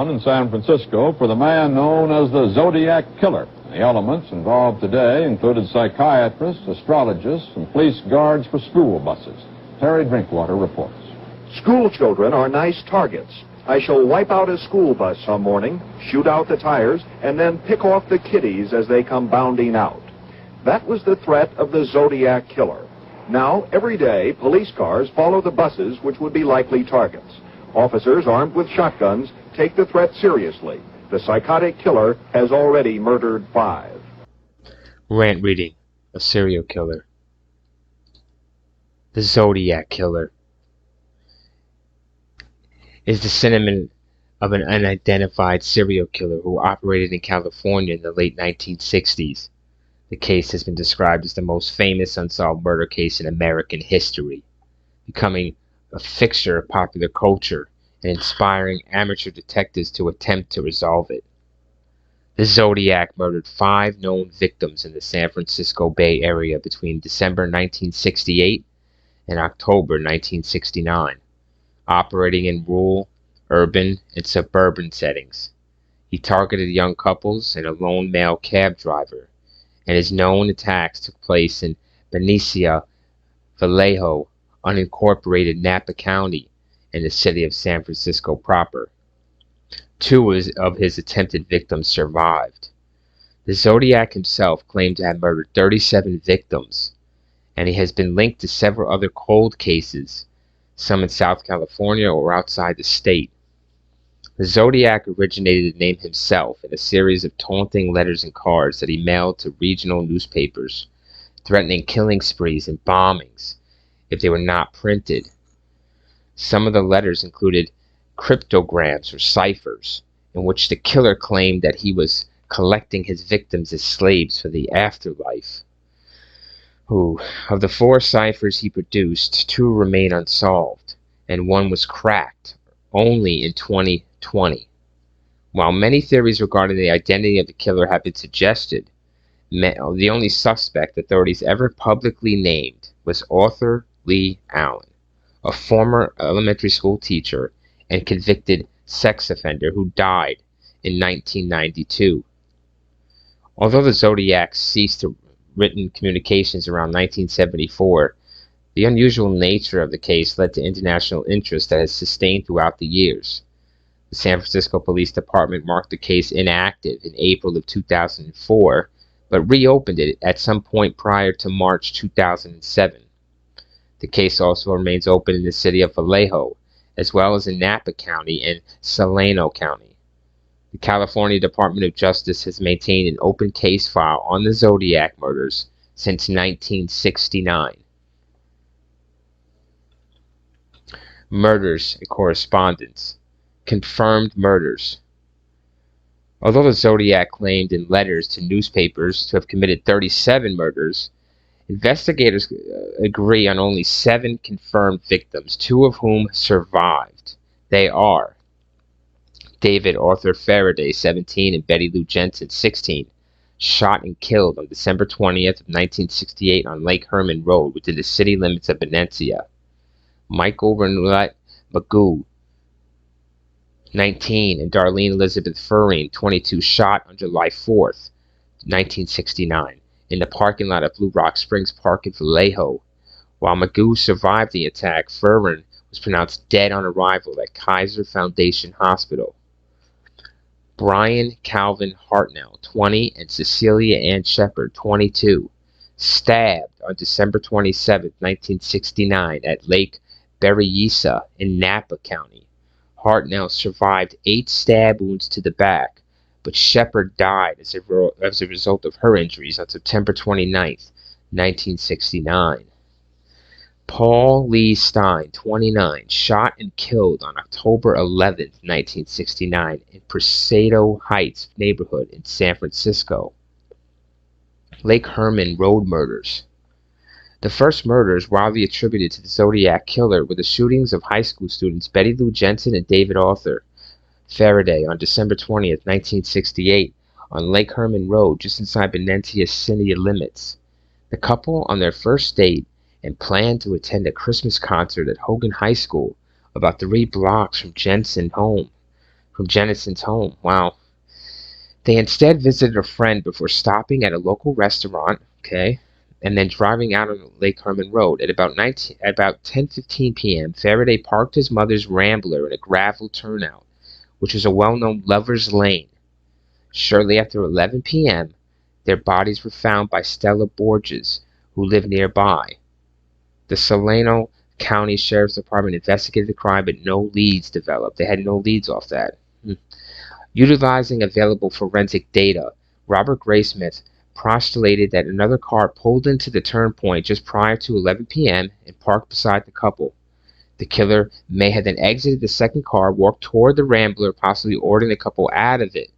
on in San Francisco for the man known as the Zodiac Killer. The elements involved today included psychiatrists, astrologists, and police guards for school buses. Terry Drinkwater reports. School children are nice targets. I shall wipe out a school bus some morning, shoot out the tires, and then pick off the kiddies as they come bounding out. That was the threat of the Zodiac Killer. Now, every day, police cars follow the buses which would be likely targets. Officers armed with shotguns take the threat seriously. The psychotic killer has already murdered 5. Rant reading: A serial killer. The Zodiac Killer is the sentiment of an unidentified serial killer who operated in California in the late 1960s. The case has been described as the most famous unsolved murder case in American history, becoming a fixture of popular culture and inspiring amateur detectives to attempt to resolve it. The Zodiac murdered 5 known victims in the San Francisco Bay Area between December 1968 and October 1969. Operating in rural, urban, and suburban settings. He targeted young couples and a lone male cab driver, and his known attacks took place in Benicia, Vallejo, unincorporated Napa County, and the city of San Francisco proper. 2 of his attempted victims survived. The Zodiac himself claimed to have murdered 37 victims, and he has been linked to several other cold cases, some in South California or outside the state. The Zodiac originated the name himself in a series of taunting letters and cards that he mailed to regional newspapers, threatening killing sprees and bombings if they were not printed. Some of the letters included cryptograms or ciphers, in which the killer claimed that he was collecting his victims as slaves for the afterlife. Of the 4 ciphers he produced, 2 remain unsolved, and 1 was cracked only in 2020. While many theories regarding the identity of the killer have been suggested, the only suspect authorities ever publicly named was Arthur Lee Allen, a former elementary school teacher and convicted sex offender who died in 1992. Although the Zodiac ceased to written communications around 1974, the unusual nature of the case led to international interest that has sustained throughout the years. The San Francisco Police Department marked the case inactive in April of 2004, but reopened it at some point prior to March 2007. The case also remains open in the city of Vallejo, as well as in Napa County and Solano County. The California Department of Justice has maintained an open case file on the Zodiac murders since 1969. Murders and correspondence. Confirmed murders. Although the Zodiac claimed in letters to newspapers to have committed 37 murders, investigators agree on only 7 confirmed victims, 2 of whom survived. They are David Arthur Faraday, 17, and Betty Lou Jensen, 16, shot and killed on December 20th of 1968 on Lake Herman Road within the city limits of Benicia. Michael Renoulet Magoo, 19, and Darlene Elizabeth Furring, 22, shot on July 4th, 1969, in the parking lot of Blue Rock Springs Park in Vallejo. While Magoo survived the attack, Furring was pronounced dead on arrival at Kaiser Foundation Hospital. Brian Calvin Hartnell, 20, and Cecilia Ann Shepard, 22, stabbed on December 27, 1969 at Lake Berryessa in Napa County. Hartnell survived 8 stab wounds to the back, but Shepard died as a result of her injuries on September 29, 1969. Paul Lee Stein, 29, shot and killed on October 11, 1969 in Presidio Heights neighborhood in San Francisco. Lake Herman Road murders. The first murders widely attributed to the Zodiac Killer were the shootings of high school students Betty Lou Jensen and David Arthur Faraday on December 20, 1968 on Lake Herman Road just inside Benicia city limits. The couple, on their first date, and planned to attend a Christmas concert at Hogan High School, about 3 blocks from Jensen's home. from Jennison's home. Wow. They instead visited a friend before stopping at a local restaurant, okay, and then driving out on Lake Herman Road. At about 10:15 p.m., Faraday parked his mother's Rambler in a gravel turnout, which was a well-known lover's lane. Shortly after 11 p.m., their bodies were found by Stella Borges, who lived nearby. The Solano County Sheriff's Department investigated the crime, but no leads developed. They had no leads off that. Utilizing available forensic data, Robert Graysmith postulated that another car pulled into the turn point just prior to 11 p.m. and parked beside the couple. The killer may have then exited the second car, walked toward the Rambler, possibly ordering the couple out of it.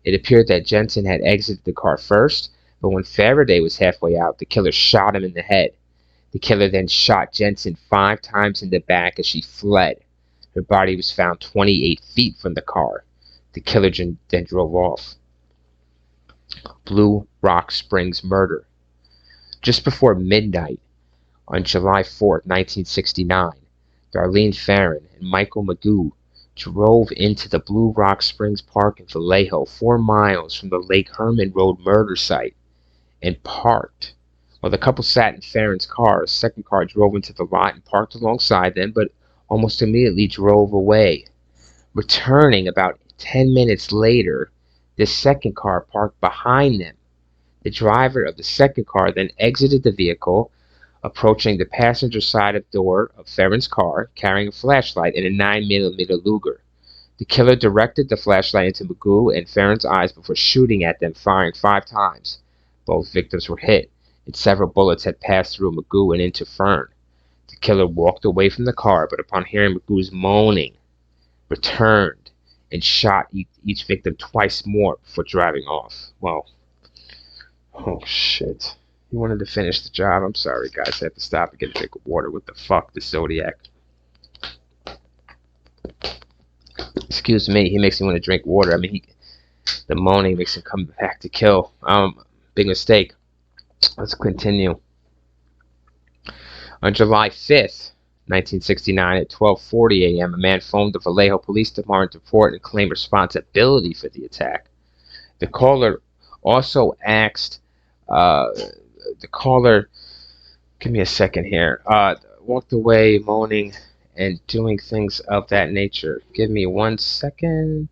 It appeared that Jensen had exited the car first, but when Faraday was halfway out, the killer shot him in the head. The killer then shot Jensen 5 times in the back as she fled. Her body was found 28 feet from the car. The killer then drove off. Blue Rock Springs murder. Just before midnight on July 4, 1969, Darlene Farron and Michael Magoo drove into the Blue Rock Springs Park in Vallejo, 4 miles from the Lake Herman Road murder site, and parked. While the couple sat in Farron's car, a second car drove into the lot and parked alongside them, but almost immediately drove away. Returning about 10 minutes later, the second car parked behind them. The driver of the second car then exited the vehicle, approaching the passenger side door of Farron's car, carrying a flashlight and a 9mm Luger. The killer directed the flashlight into Magoo and Farron's eyes before shooting at them, firing 5 times. Both victims were hit, and several bullets had passed through Magoo and into Fern. The killer walked away from the car, but upon hearing Magoo's moaning, returned and shot each victim twice more before driving off. Well, oh shit. He wanted to finish the job. I'm sorry, guys. I have to stop and get a drink of water. What the fuck, the Zodiac? Excuse me. He makes me want to drink water. I mean, the moaning makes him come back to kill. Big mistake. Let's continue. On July 5th, 1969, at 12:40 a.m., a man phoned the Vallejo Police Department to report and claim responsibility for the attack. The caller also asked, give me a second here, walked away moaning and doing things of that nature. Give me 1 second.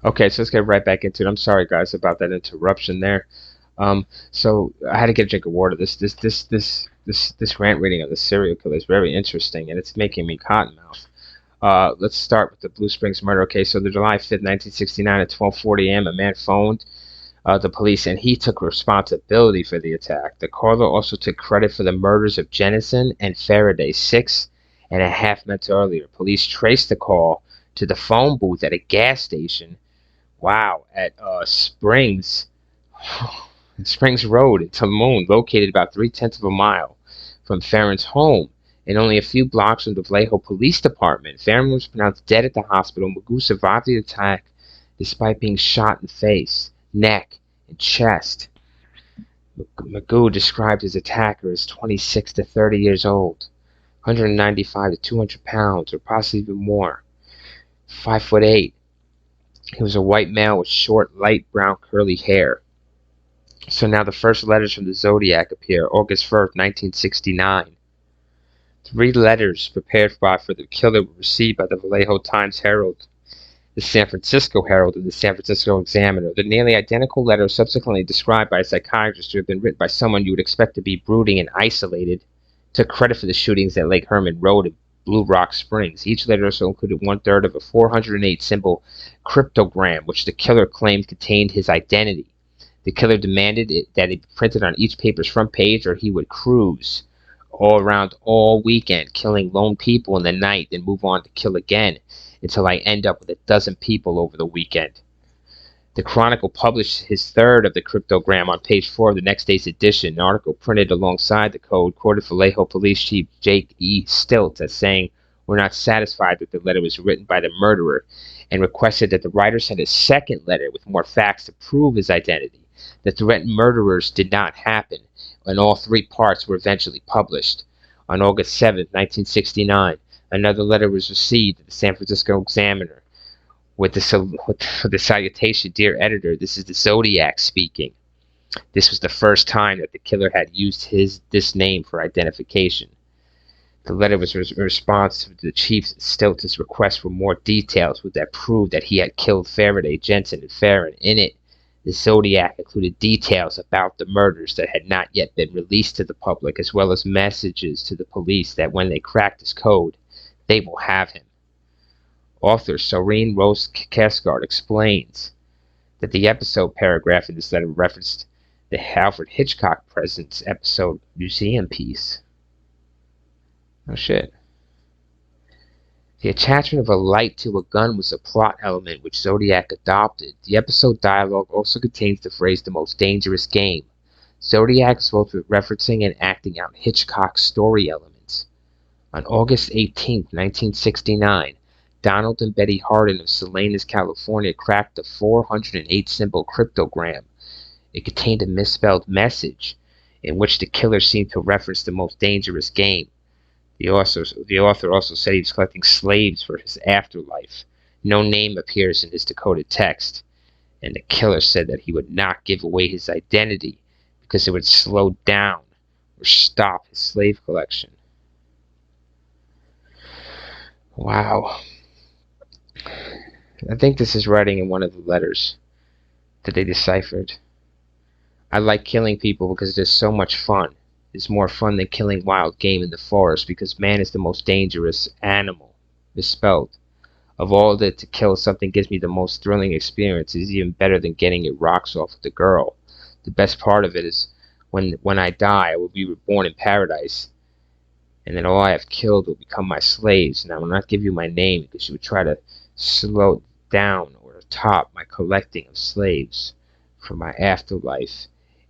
Okay, so let's get right back into it. I'm sorry, guys, about that interruption there. So I had to get a drink of water. This rant reading of the serial killer is very interesting, and it's making me cottonmouth. Let's start with the Blue Springs murder. Okay, so the July 5th, 1969, at 12:40 a.m., a man phoned the police, and he took responsibility for the attack. The caller also took credit for the murders of Jennison and Faraday 6.5 months earlier. Police traced the call to the phone booth at a gas station. Wow, at Springs Road in Tulum, located about 3/10 of a mile from Farron's home and only a few blocks from the Vallejo Police Department. Farron was pronounced dead at the hospital. Magoo survived the attack despite being shot in the face, neck, and chest. Magoo described his attacker as 26 to 30 years old, 195 to 200 pounds, or possibly even more, 5'8". He was a white male with short, light brown, curly hair. So now the first letters from the Zodiac appear, August 1st, 1969. 3 letters prepared for the killer were received by the Vallejo Times-Herald, the San Francisco Herald, and the San Francisco Examiner. The nearly identical letter subsequently described by a psychiatrist to have been written by someone you would expect to be brooding and isolated, took credit for the shootings at Lake Herman Road and Blue Rock Springs. Each letter also included 1/3 of a 408-symbol cryptogram, which the killer claimed contained his identity. The killer demanded that it be printed on each paper's front page, or he would cruise all around all weekend, killing lone people in the night, then move on to kill again until I end up with a dozen people over the weekend. The Chronicle published his third of the cryptogram on page 4 of the next day's edition. An article printed alongside the code quoted Vallejo Police Chief Jake E. Stilt as saying, "We're not satisfied that the letter was written by the murderer," and requested that the writer send a second letter with more facts to prove his identity. The threatened murderers did not happen, and all 3 parts were eventually published. On August 7, 1969, Another letter was received at the San Francisco Examiner with the salutation, "Dear editor, this is the Zodiac speaking." This was the first time that the killer had used this name for identification. The letter was a response to the Chief Stilton's request for more details that proved that he had killed Faraday, Jensen, and Farron. In it, the Zodiac included details about the murders that had not yet been released to the public, as well as messages to the police that when they crack this code, they will have him. Author Soreen Rose Casgard explains that the episode paragraph in this letter referenced the Alfred Hitchcock Presents episode Museum Piece. Oh shit. The attachment of a light to a gun was a plot element which Zodiac adopted. The episode dialogue also contains the phrase "the most dangerous game." Zodiac is both referencing and acting out Hitchcock's story elements. On August 18, 1969, Donald and Betty Hardin of Salinas, California cracked a 408-symbol cryptogram. It contained a misspelled message in which the killer seemed to reference the most dangerous game. The author also said he was collecting slaves for his afterlife. No name appears in this decoded text, and the killer said that he would not give away his identity because it would slow down or stop his slave collection. Wow. I think this is writing in one of the letters that they deciphered. I like killing people because it is so much fun. It's more fun than killing wild game in the forest because man is the most dangerous animal. Misspelled. Of all that, to kill something gives me the most thrilling experience. It's even better than getting your rocks off with the girl. The best part of it is when I die, I will be reborn in paradise, and then all I have killed will become my slaves. And I will not give you my name because you would try to slow down or top my collecting of slaves for my afterlife.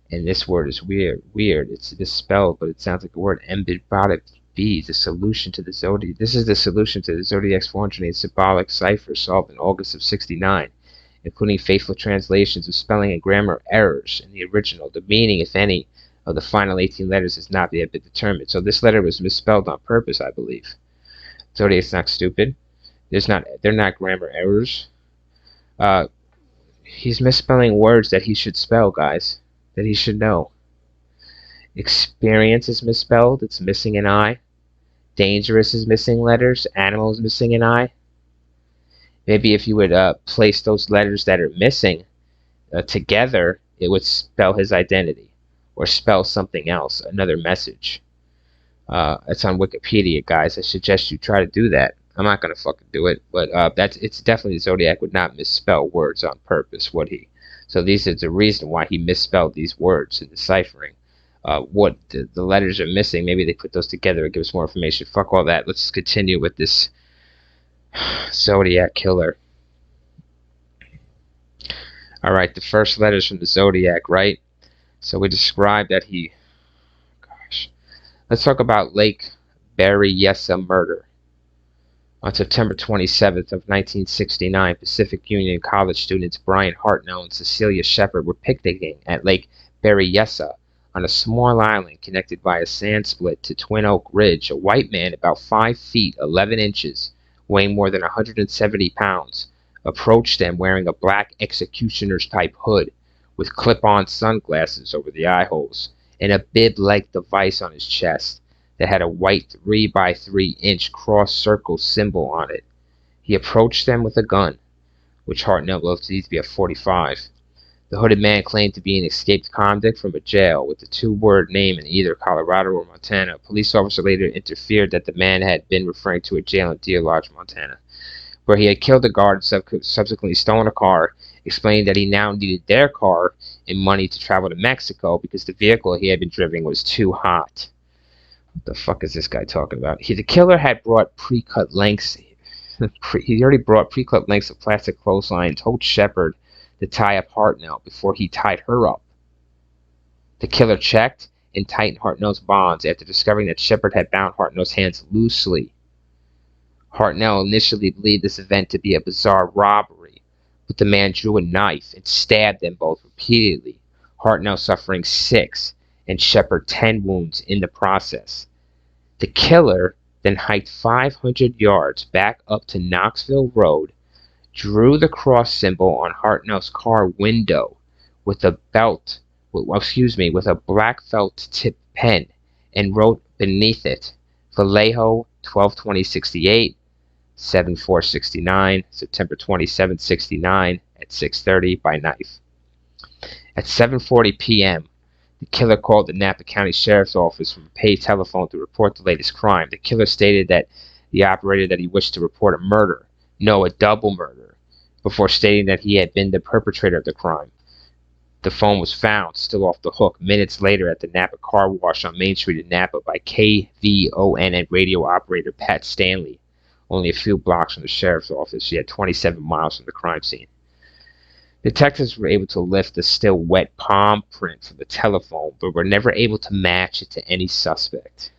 And this word is weird. It's misspelled, but it sounds like a word. Embodied B, the solution to the Zodiac. This is the solution to the Zodiac's 408 symbolic cipher solved in August of '69, including faithful translations of spelling and grammar errors in the original. The meaning, if any, of the final 18 letters has not yet been determined. So this letter was misspelled on purpose, I believe. Zodiac's not stupid. They're not grammar errors. He's misspelling words that he should spell, guys. That he should know. Experience is misspelled. It's missing an I. Dangerous is missing letters. Animal is missing an I. Maybe if you would place those letters that are missing together, it would spell his identity or spell something else, another message. It's on Wikipedia, guys. I suggest you try to do that. I'm not gonna fucking do it, but it's definitely Zodiac would not misspell words on purpose, would he? So this is the reason why he misspelled these words in deciphering. What the letters are missing, maybe they put those together and give us more information. Fuck all that. Let's continue with this Zodiac Killer. Alright, the first letters from the Zodiac, right? So we described that he... Gosh. Let's talk about Lake Berryessa murder. On September 27th of 1969, Pacific Union College students Brian Hartnell and Cecilia Shepard were picnicking at Lake Berryessa on a small island connected by a sand split to Twin Oak Ridge. A white man about 5 feet 11 inches, weighing more than 170 pounds, approached them wearing a black executioner's type hood with clip-on sunglasses over the eye holes and a bib-like device on his chest that had a white 3x3-inch cross-circle symbol on it. He approached them with a gun, which Hartnell believed to be a .45. The hooded man claimed to be an escaped convict from a jail with a two-word name in either Colorado or Montana. A police officer later interfered that the man had been referring to a jail in Deer Lodge, Montana, where he had killed a guard and subsequently stolen a car, explaining that he now needed their car and money to travel to Mexico because the vehicle he had been driving was too hot. What the fuck is this guy talking about? The killer had brought pre-cut lengths. He already brought pre-cut lengths of plastic clothesline and told Shepard to tie up Hartnell before he tied her up. The killer checked and tightened Hartnell's bonds after discovering that Shepard had bound Hartnell's hands loosely. Hartnell initially believed this event to be a bizarre robbery, but the man drew a knife and stabbed them both repeatedly, Hartnell suffering 6 and Shepard 10 wounds in the process. The killer then hiked 500 yards back up to Knoxville Road, drew the cross symbol on Hartnell's car window with a black felt tip pen, and wrote beneath it, Vallejo, 12/20/68, 7/4/69, September 27, 69, at 6:30 by knife. At 7:40 p.m., the killer called the Napa County Sheriff's Office from a paid telephone to report the latest crime. The killer stated that the operator that he wished to report a murder, no, a double murder, before stating that he had been the perpetrator of the crime. The phone was found, still off the hook, minutes later at the Napa Car Wash on Main Street in Napa by KVON and radio operator Pat Stanley, only a few blocks from the sheriff's office, yet 27 miles from the crime scene. Detectives were able to lift the still wet palm print from the telephone, but were never able to match it to any suspect.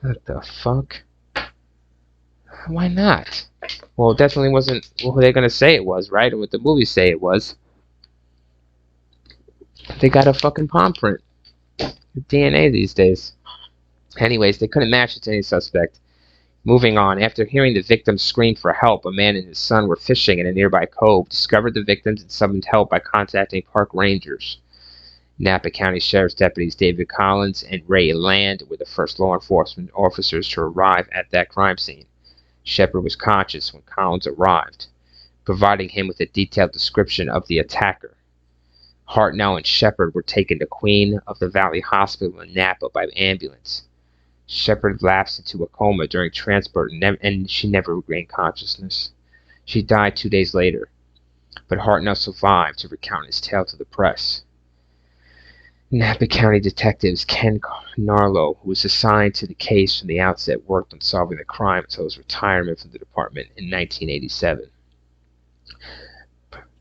What the fuck? Why not? Well, it definitely wasn't what they're going to say it was, right? Or what the movies say it was. They got a fucking palm print. DNA these days. Anyways, they couldn't match it to any suspect. Moving on, after hearing the victim scream for help, a man and his son were fishing in a nearby cove, discovered the victims, and summoned help by contacting park rangers. Napa County Sheriff's deputies David Collins and Ray Land were the first law enforcement officers to arrive at that crime scene. Shepard was conscious when Collins arrived, providing him with a detailed description of the attacker. Hartnell and Shepard were taken to Queen of the Valley Hospital in Napa by ambulance. Shepard lapsed into a coma during transport and she never regained consciousness. She died 2 days later, but Hartnell survived to recount his tale to the press. Napa County detectives Ken Narlow, who was assigned to the case from the outset, worked on solving the crime until his retirement from the department in 1987.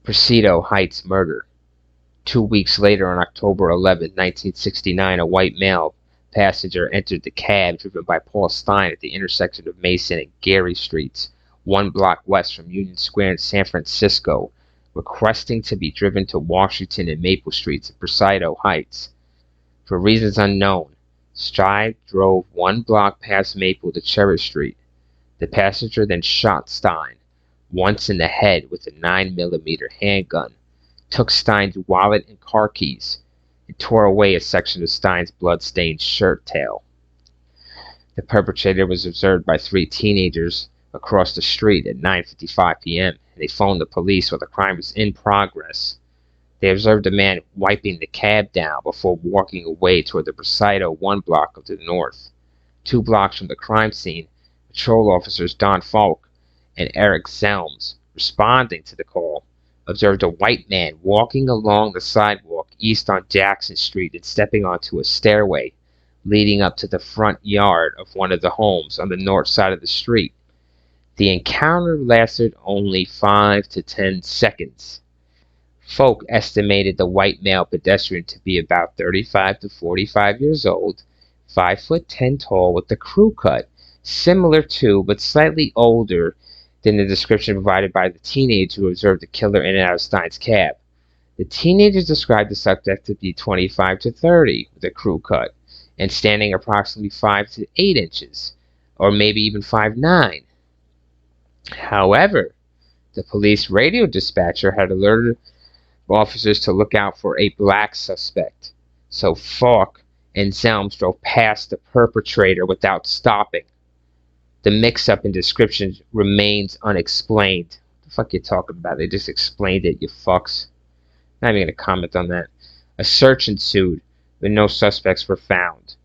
Presidio Heights murder. 2 weeks later, on October 11, 1969, a white male passenger entered the cab driven by Paul Stein at the intersection of Mason and Gary Streets, 1 block west from Union Square in San Francisco, requesting to be driven to Washington and Maple Streets in Presidio Heights. For reasons unknown, Stein drove 1 block past Maple to Cherry Street. The passenger then shot Stein once in the head with a 9mm handgun, took Stein's wallet and car keys, and tore away a section of Stein's blood-stained shirt tail. The perpetrator was observed by 3 teenagers across the street at 9:55 p.m., and they phoned the police while the crime was in progress. They observed a man wiping the cab down before walking away toward the Presidio 1 block to the north. 2 blocks from the crime scene, patrol officers Don Falk and Eric Zelms, responding to the call, observed a white man walking along the sidewalk east on Jackson Street and stepping onto a stairway leading up to the front yard of one of the homes on the north side of the street. The encounter lasted only 5 to 10 seconds. Folk estimated the white male pedestrian to be about 35 to 45 years old, 5'10" tall, with a crew cut, similar to but slightly older than the description provided by the teenager who observed the killer in and out of Stein's cab. The teenagers described the subject to be 25 to 30 with a crew cut and standing approximately 5 to 8 inches, or maybe even 5'9". However, the police radio dispatcher had alerted officers to look out for a black suspect, so Falk and Zelms drove past the perpetrator without stopping. The mix-up in descriptions remains unexplained. What the fuck you talking about? They just explained it, you fucks. Not even gonna comment on that. A search ensued, but no suspects were found.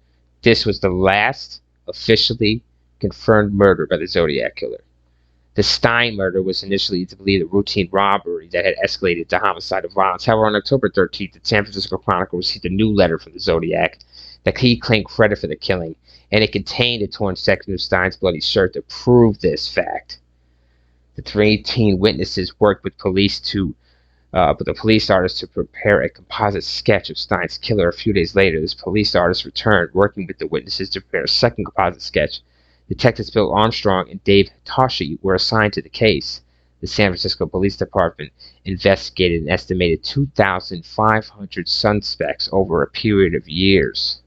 This was the last officially confirmed murder by the Zodiac Killer. The Stein murder was initially believed a routine robbery that had escalated to homicidal violence. However, on October 13th, the San Francisco Chronicle received a new letter from the Zodiac that he claimed credit for the killing, and it contained a torn section of Stein's bloody shirt to prove this fact. The 3 teen witnesses worked with the police artist to prepare a composite sketch of Stein's killer. A few days later, this police artist returned, working with the witnesses to prepare a second composite sketch. Detectives Bill Armstrong and Dave Toshi were assigned to the case. The San Francisco Police Department investigated an estimated 2,500 suspects over a period of years.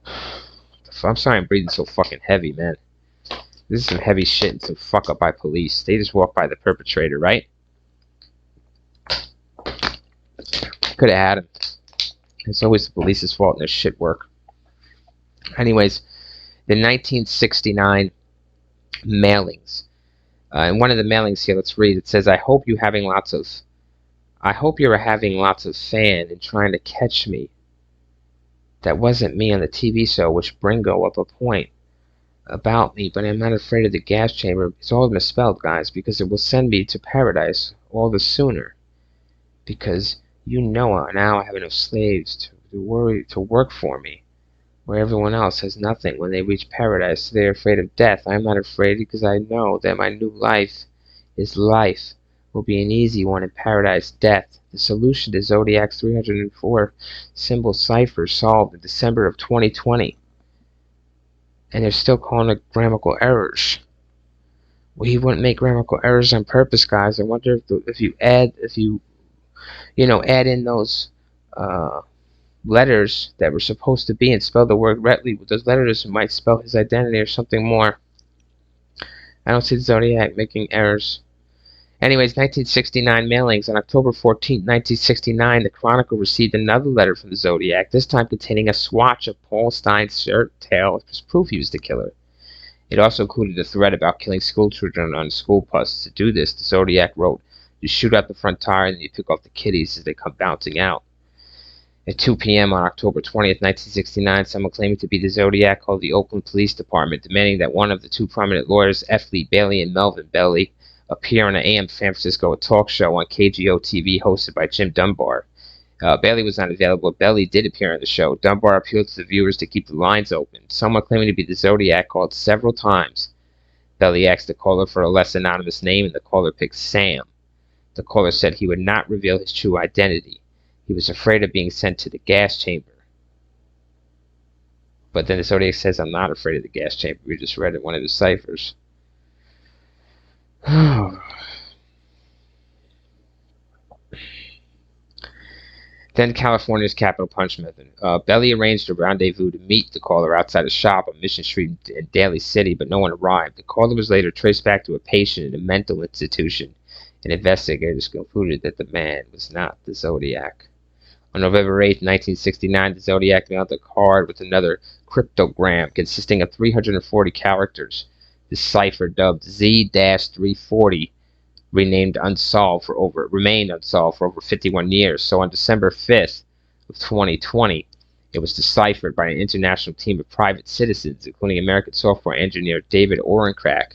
What the I'm sorry I'm breathing so fucking heavy, man. This is some heavy shit and some fuck up by police. They just walked by the perpetrator, right? Could have had him. It's always the police's fault in their shit work. Anyways, the 1969 mailings. In one of the mailings here, let's read. It says, I hope you're having lots of fan and trying to catch me. That wasn't me on the TV show, which bringo up a point about me, but I'm not afraid of the gas chamber. It's all misspelled, guys, because it will send me to paradise all the sooner. Because now I have enough slaves to work for me, where everyone else has nothing. When they reach paradise, they're afraid of death. I'm not afraid because I know that my new life will be an easy one in paradise. Death. The solution to Zodiac's 304 symbol cipher solved in December of 2020. And they're still calling it grammatical errors. Well, he wouldn't make grammatical errors on purpose, guys. I wonder if you add in those letters that were supposed to be and spell the word correctly with those letters, it might spell his identity or something more. I don't see the Zodiac making errors. Anyways, 1969 mailings. On October 14, 1969, the Chronicle received another letter from the Zodiac, this time containing a swatch of Paul Stine's shirt tail as proof he was the killer. It also included a threat about killing school children on school buses. To do this, the Zodiac wrote, you shoot out the front tire and you pick off the kiddies as they come bouncing out. At 2 p.m. on October 20th, 1969, someone claiming to be the Zodiac called the Oakland Police Department, demanding that one of the two prominent lawyers, F. Lee Bailey and Melvin Belly, appear on an AM San Francisco talk show on KGO-TV hosted by Jim Dunbar. Bailey was not available. Belly did appear on the show. Dunbar appealed to the viewers to keep the lines open. Someone claiming to be the Zodiac called several times. Belly asked the caller for a less anonymous name, and the caller picked Sam. The caller said he would not reveal his true identity. He was afraid of being sent to the gas chamber. But then the Zodiac says, I'm not afraid of the gas chamber. We just read it, one of the ciphers. Then California's capital punishment. Belly arranged a rendezvous to meet the caller outside a shop on Mission Street in Daly City, but no one arrived. The caller was later traced back to a patient in a mental institution, and investigators concluded that the man was not the Zodiac. On November 8, 1969, the Zodiac mailed a card with another cryptogram consisting of 340 characters. The cipher, dubbed Z-340, remained unsolved for over 51 years. So on December 5th of 2020, it was deciphered by an international team of private citizens, including American software engineer David Orencrack,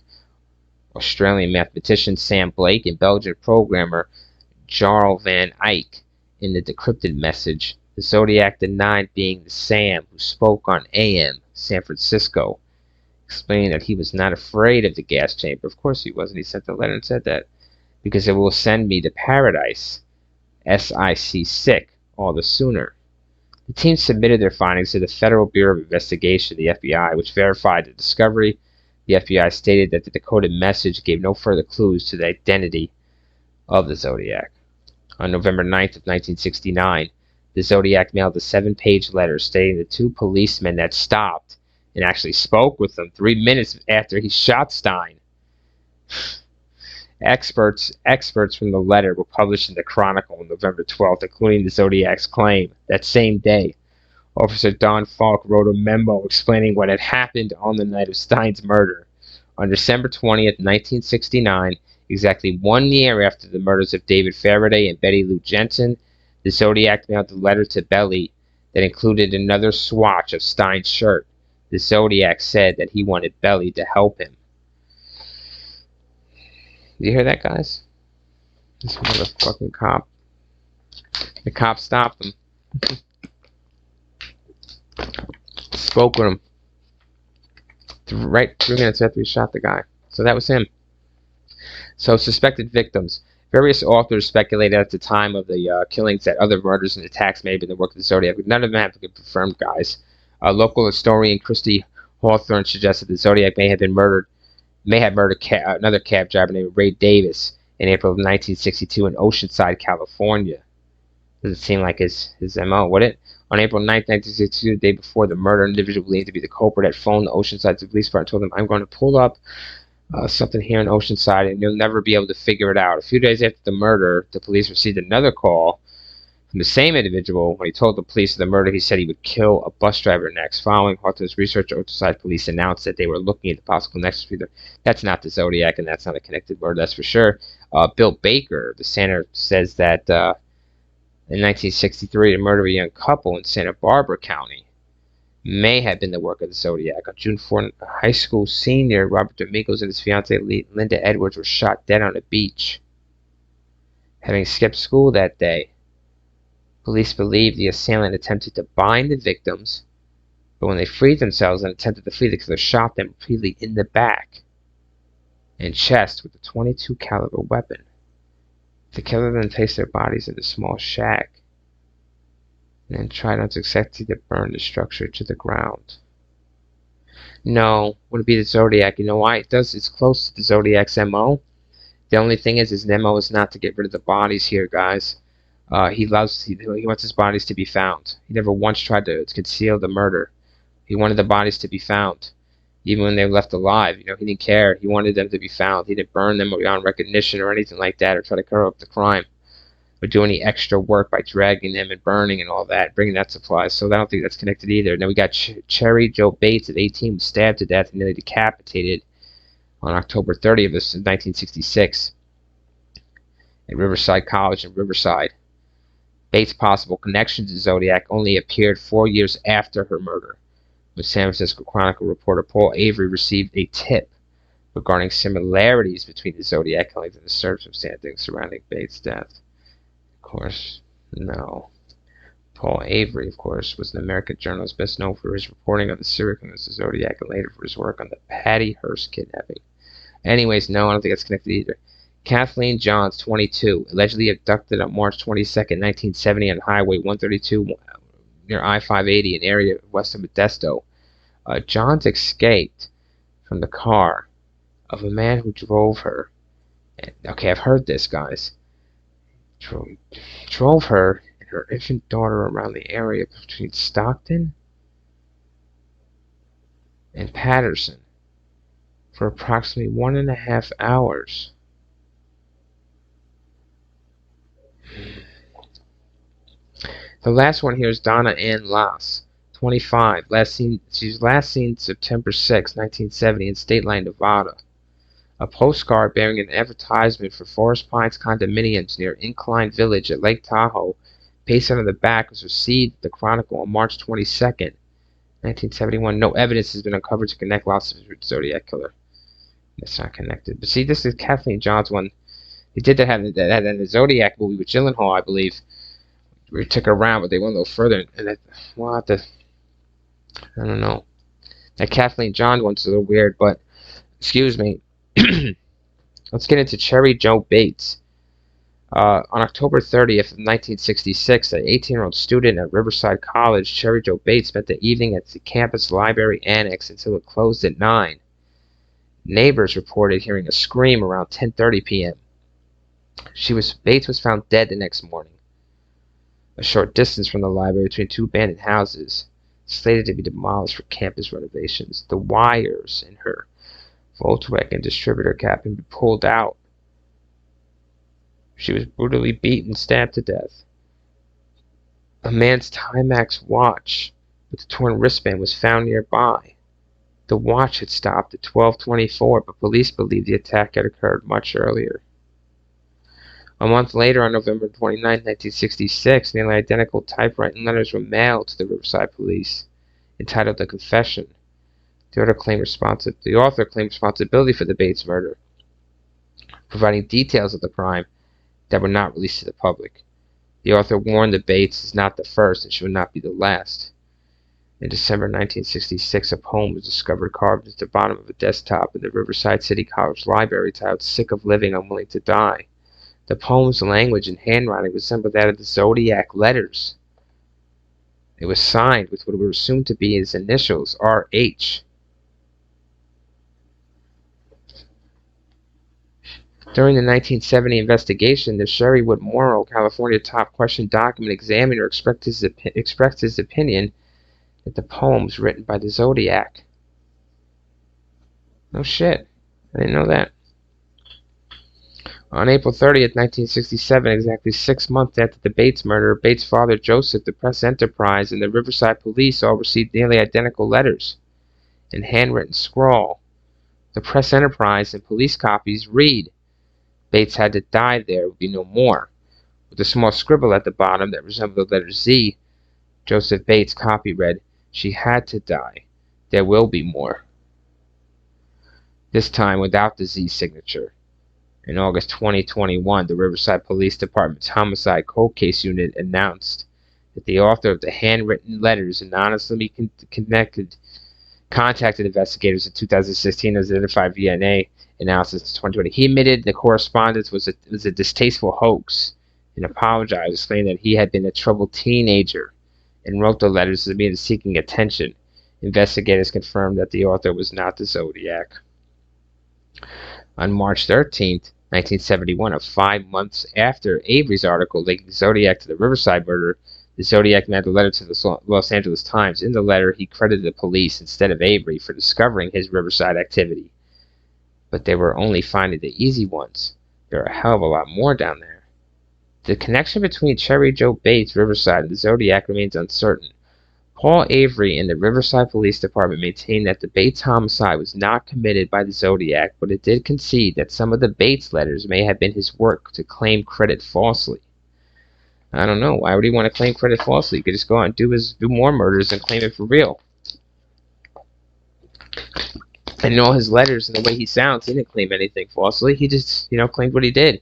Australian mathematician Sam Blake, and Belgian programmer Jarl van Eyck. In the decrypted message, the Zodiac denied being the Sam who spoke on AM San Francisco, explaining that he was not afraid of the gas chamber. Of course he wasn't. He sent the letter and said that. Because it will send me to paradise, SIC sick, all the sooner. The team submitted their findings to the Federal Bureau of Investigation, the FBI, which verified the discovery. The FBI stated that the decoded message gave no further clues to the identity of the Zodiac. On November 9th of 1969, the Zodiac mailed a 7-page letter stating the two policemen that stopped and actually spoke with them 3 minutes after he shot Stein. Experts from the letter were published in the Chronicle on November 12th, including the Zodiac's claim. That same day, Officer Don Falk wrote a memo explaining what had happened on the night of Stein's murder. On December 20th, 1969, exactly 1 year after the murders of David Faraday and Betty Lou Jensen, the Zodiac mailed a letter to Belly that included another swatch of Stein's shirt. The Zodiac said that he wanted Belly to help him. Did you hear that, guys? This motherfucking cop. The cop stopped him. Spoke with him. Right 3 minutes after he shot the guy. So that was him. So suspected victims. Various authors speculated at the time of the killings that other murders and attacks may have been the work of the Zodiac, but none of them have been confirmed, guys. Local historian Christy Hawthorne suggested the Zodiac may have murdered another cab driver named Ray Davis in April of 1962 in Oceanside, California. Doesn't seem like his MO, would it? On April 9th, 1962, the day before the murder, an individual believed to be the culprit had phoned the Oceanside Police Department and told them, "I'm going to pull up something here in Oceanside, and you'll never be able to figure it out." A few days after the murder, the police received another call from the same individual. When he told the police of the murder, he said he would kill a bus driver next. Following Hawthorne's research, Oceanside police announced that they were looking at the possible nexus between them. That's not the Zodiac, and that's not a connected murder, that's for sure. Bill Baker, the senator, says that in 1963, the murder of a young couple in Santa Barbara County may have been the work of the Zodiac. On June 4th, a high school senior, Robert Domingos, and his fiancée, Linda Edwards, were shot dead on a beach, having skipped school that day. Police believe the assailant attempted to bind the victims, but when they freed themselves and attempted to flee, the killer shot them repeatedly in the back and chest with a .22 caliber weapon. The killer then placed their bodies in a small shack and then tried unsuccessfully to burn the structure to the ground. No, would it be the Zodiac? You know why? It's close to the Zodiac's MO. The only thing is, his MO is not to get rid of the bodies here, guys. He wants his bodies to be found. He never once tried to conceal the murder. He wanted the bodies to be found. Even when they were left alive, he didn't care. He wanted them to be found. He didn't burn them beyond recognition or anything like that, or try to cover up the crime, or do any extra work by dragging them and burning and all that, bringing that supplies. So I don't think that's connected either. Now we got Cherry Joe Bates at 18 was stabbed to death and nearly decapitated on October 30th of 1966 at Riverside College in Riverside. Bates' possible connection to Zodiac only appeared 4 years after her murder, when San Francisco Chronicle reporter Paul Avery received a tip regarding similarities between the Zodiac killings and the circumstances surrounding Bates' death. Of course, no. Paul Avery, of course, was an American journalist best known for his reporting of the serial killers of Zodiac and later for his work on the Patty Hearst kidnapping. Anyways, no, I don't think that's connected either. Kathleen Johns, 22, allegedly abducted on March 22nd, 1970 on Highway 132 near I-580, an area west of Modesto. Johns escaped from the car of a man who drove her. Okay, I've heard this, guys. Drove her and her infant daughter around the area between Stockton and Patterson for approximately 1.5 hours. The last one here is Donna Ann Lass, 25. She was last seen September 6, 1970 in State Line, Nevada. A postcard bearing an advertisement for Forest Pines condominiums near Incline Village at Lake Tahoe, pasted on the back, was received at the Chronicle on March 22nd, 1971. No evidence has been uncovered to connect Lass with the Zodiac Killer. That's not connected. But see, this is Kathleen Johns' one. They did that in the Zodiac movie with Gyllenhaal, I believe. We took her around, but they went a little further. And I don't know. That Kathleen Johns one's a little weird, but excuse me. Let's get into Cherry Joe Bates. On October 30th of 1966, an 18-year-old student at Riverside College, Cherry Joe Bates, spent the evening at the campus library annex until it closed at 9. Neighbors reported hearing a scream around 10:30 p.m. Bates was found dead the next morning, a short distance from the library between two abandoned houses, slated to be demolished for campus renovations. The wires in her Volkswagen distributor cap had been pulled out. She was brutally beaten and stabbed to death. A man's Timex watch with a torn wristband was found nearby. The watch had stopped at 12:24, but police believe the attack had occurred much earlier. A month later, on November 29, 1966, nearly identical typewritten letters were mailed to the Riverside police, entitled "The Confession." The author claimed responsibility for the Bates murder, providing details of the crime that were not released to the public. The author warned that Bates is not the first and she would not be the last. In December 1966, a poem was discovered carved into the bottom of a desktop in the Riverside City College library titled "Sick of Living, Unwilling to Die." The poem's language and handwriting resembled that of the Zodiac letters. It was signed with what were assumed to be his initials, R.H. During the 1970 investigation, the Sherrywood Morrow, California top question document examiner expressed his opinion that the poems written by the Zodiac. No shit. I didn't know that. On April 30th, 1967, exactly 6 months after the Bates murder, Bates' father Joseph, the Press Enterprise, and the Riverside Police all received nearly identical letters in handwritten scrawl. The Press Enterprise and police copies read, "Bates had to die, there would be no more," with a small scribble at the bottom that resembled the letter Z. Joseph Bates' copy read, "She had to die, there will be more." This time without the Z signature. In August 2021, the Riverside Police Department's Homicide Cold Case Unit announced that the author of the handwritten letters anonymously contacted investigators in 2016 as identified via DNA analysis in 2020. He admitted the correspondence was a distasteful hoax and apologized, explaining that he had been a troubled teenager and wrote the letters as a means of seeking attention. Investigators confirmed that the author was not the Zodiac. On March 13th, 1971, 5 months after Avery's article linking Zodiac to the Riverside murder, the Zodiac mailed a letter to the Los Angeles Times. In the letter, he credited the police instead of Avery for discovering his Riverside activity. But they were only finding the easy ones. There are a hell of a lot more down there. The connection between Cherry Joe Bates, Riverside, and the Zodiac remains uncertain. Paul Avery and the Riverside Police Department maintained that the Bates homicide was not committed by the Zodiac, but it did concede that some of the Bates letters may have been his work to claim credit falsely. I don't know. Why would he want to claim credit falsely? He could just go out and do more murders and claim it for real. And in all his letters and the way he sounds, he didn't claim anything falsely. He just, claimed what he did.